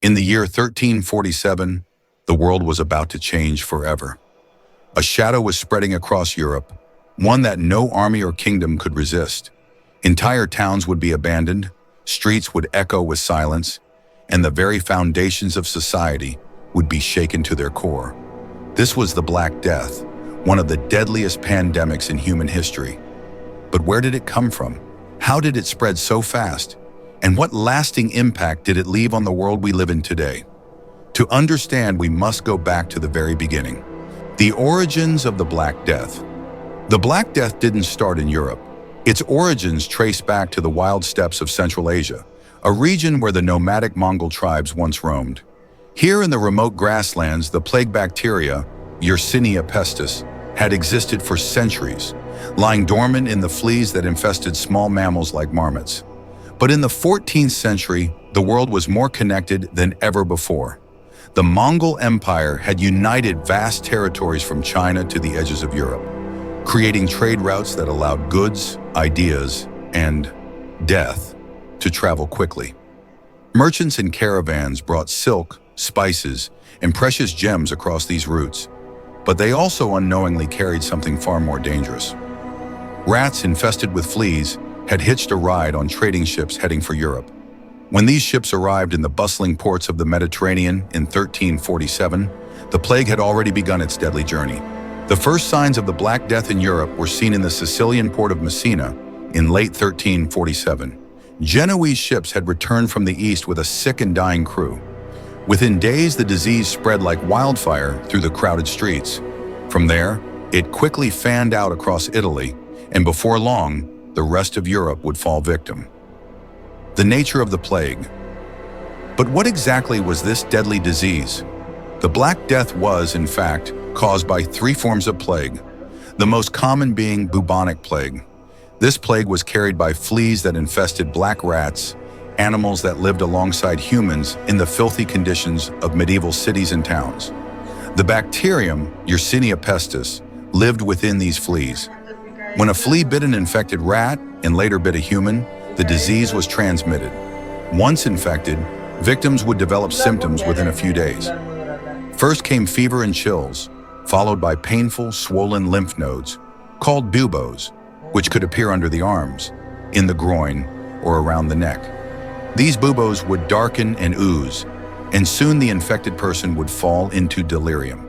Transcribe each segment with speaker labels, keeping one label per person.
Speaker 1: In the year 1347, the world was about to change forever. A shadow was spreading across Europe, one that no army or kingdom could resist. Entire towns would be abandoned, streets would echo with silence, and the very foundations of society would be shaken to their core. This was the Black Death, one of the deadliest pandemics in human history. But where did it come from? How did it spread so fast? And what lasting impact did it leave on the world we live in today? To understand, we must go back to the very beginning. The origins of the Black Death. The Black Death didn't start in Europe. Its origins trace back to the wild steppes of Central Asia, a region where the nomadic Mongol tribes once roamed. Here in the remote grasslands, the plague bacteria, Yersinia pestis, had existed for centuries, lying dormant in the fleas that infested small mammals like marmots. But in the 14th century, the world was more connected than ever before. The Mongol Empire had united vast territories from China to the edges of Europe, creating trade routes that allowed goods, ideas, and death to travel quickly. Merchants and caravans brought silk, spices, and precious gems across these routes, but they also unknowingly carried something far more dangerous. Rats infested with fleas had hitched a ride on trading ships heading for Europe. When these ships arrived in the bustling ports of the Mediterranean in 1347, the plague had already begun its deadly journey. The first signs of the Black Death in Europe were seen in the Sicilian port of Messina in late 1347. Genoese ships had returned from the east with a sick and dying crew. Within days, the disease spread like wildfire through the crowded streets. From there, it quickly fanned out across Italy, and before long, the rest of Europe would fall victim. The nature of the plague. But what exactly was this deadly disease? The Black Death was, in fact, caused by three forms of plague, the most common being bubonic plague. This plague was carried by fleas that infested black rats, animals that lived alongside humans in the filthy conditions of medieval cities and towns. The bacterium, Yersinia pestis, lived within these fleas. When a flea bit an infected rat and later bit a human, the disease was transmitted. Once infected, victims would develop symptoms within a few days. First came fever and chills, followed by painful, swollen lymph nodes, called buboes, which could appear under the arms, in the groin, or around the neck. These buboes would darken and ooze, and soon the infected person would fall into delirium.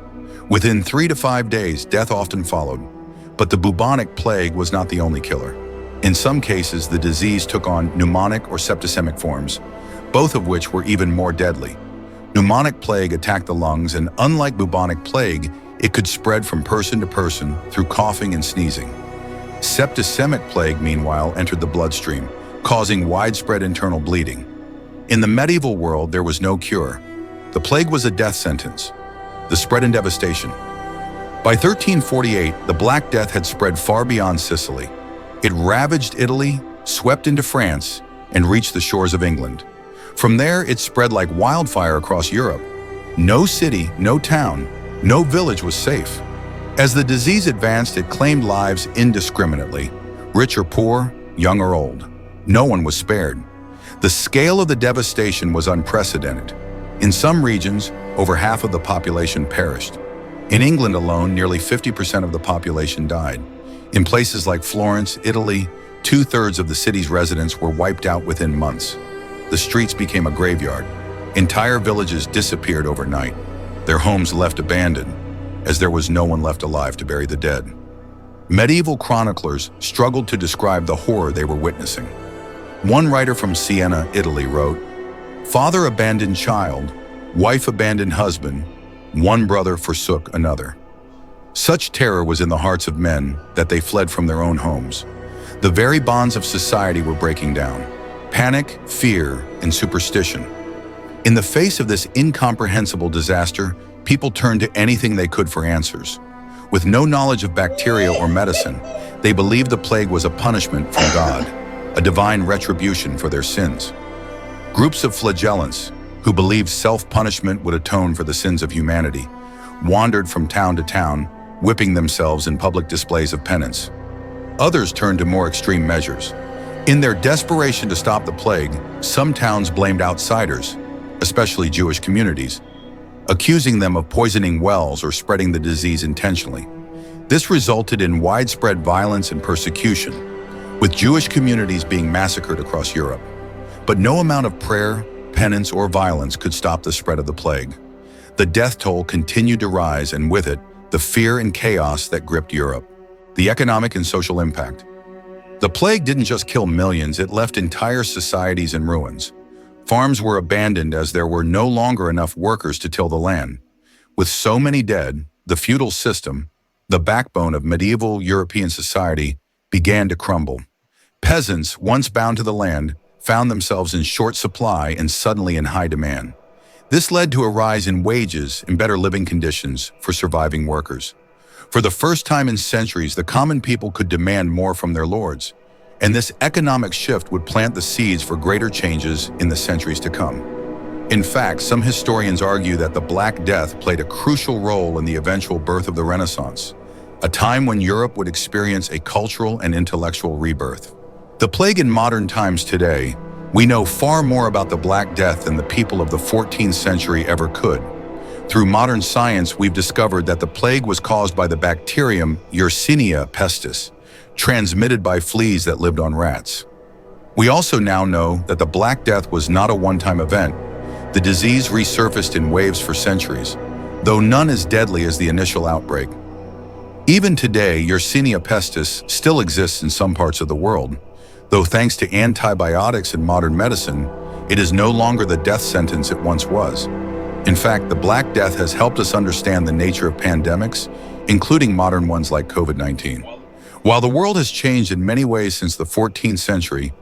Speaker 1: Within 3 to 5 days, death often followed. But the bubonic plague was not the only killer. In some cases, the disease took on pneumonic or septicemic forms, both of which were even more deadly. Pneumonic plague attacked the lungs, and unlike bubonic plague, it could spread from person to person through coughing and sneezing. Septicemic plague, meanwhile, entered the bloodstream, causing widespread internal bleeding. In the medieval world, there was no cure. The plague was a death sentence, the spread and devastation. By 1348, the Black Death had spread far beyond Sicily. It ravaged Italy, swept into France, and reached the shores of England. From there, it spread like wildfire across Europe. No city, no town, no village was safe. As the disease advanced, it claimed lives indiscriminately, rich or poor, young or old. No one was spared. The scale of the devastation was unprecedented. In some regions, over half of the population perished. In England alone, nearly 50% of the population died. In places like Florence, Italy, 2/3 of the city's residents were wiped out within months. The streets became a graveyard. Entire villages disappeared overnight, their homes left abandoned, as there was no one left alive to bury the dead. Medieval chroniclers struggled to describe the horror they were witnessing. One writer from Siena, Italy wrote, "Father abandoned child, wife abandoned husband, one brother forsook another." Such terror was in the hearts of men that they fled from their own homes. The very bonds of society were breaking down. Panic, fear, and superstition. In the face of this incomprehensible disaster, people turned to anything they could for answers. With no knowledge of bacteria or medicine, they believed the plague was a punishment from God, a divine retribution for their sins. Groups of flagellants, who believed self-punishment would atone for the sins of humanity, wandered from town to town, whipping themselves in public displays of penance. Others turned to more extreme measures. In their desperation to stop the plague, some towns blamed outsiders, especially Jewish communities, accusing them of poisoning wells or spreading the disease intentionally. This resulted in widespread violence and persecution, with Jewish communities being massacred across Europe. But no amount of prayer, penance, or violence could stop the spread of the plague. The death toll continued to rise, and with it, the fear and chaos that gripped Europe. The economic and social impact. The plague didn't just kill millions, it left entire societies in ruins. Farms were abandoned as there were no longer enough workers to till the land. With so many dead, the feudal system, the backbone of medieval European society, began to crumble. Peasants, once bound to the land, found themselves in short supply and suddenly in high demand. This led to a rise in wages and better living conditions for surviving workers. For the first time in centuries, the common people could demand more from their lords, and this economic shift would plant the seeds for greater changes in the centuries to come. In fact, some historians argue that the Black Death played a crucial role in the eventual birth of the Renaissance, a time when Europe would experience a cultural and intellectual rebirth. The plague in modern times today, we know far more about the Black Death than the people of the 14th century ever could. Through modern science, we've discovered that the plague was caused by the bacterium Yersinia pestis, transmitted by fleas that lived on rats. We also now know that the Black Death was not a one-time event. The disease resurfaced in waves for centuries, though none as deadly as the initial outbreak. Even today, Yersinia pestis still exists in some parts of the world, though thanks to antibiotics and modern medicine, it is no longer the death sentence it once was. In fact, the Black Death has helped us understand the nature of pandemics, including modern ones like COVID-19. While the world has changed in many ways since the 14th century,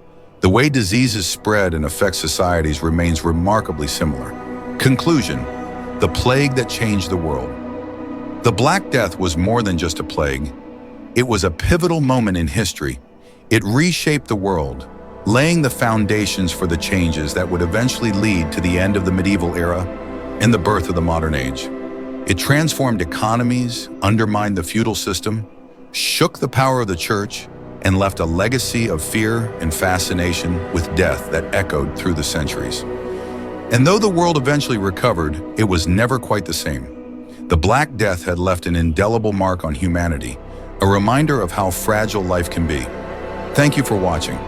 Speaker 1: the way diseases spread and affect societies remains remarkably similar. Conclusion: the plague that changed the world. The Black Death was more than just a plague. It was a pivotal moment in history. It reshaped the world, laying the foundations for the changes that would eventually lead to the end of the medieval era and the birth of the modern age. It transformed economies, undermined the feudal system, shook the power of the church, and left a legacy of fear and fascination with death that echoed through the centuries. And though the world eventually recovered, it was never quite the same. The Black Death had left an indelible mark on humanity, a reminder of how fragile life can be. Thank you for watching.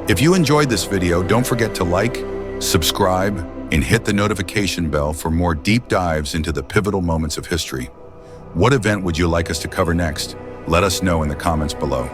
Speaker 1: If you enjoyed this video, don't forget to like, subscribe, and hit the notification bell for more deep dives into the pivotal moments of history. What event would you like us to cover next? Let us know in the comments below.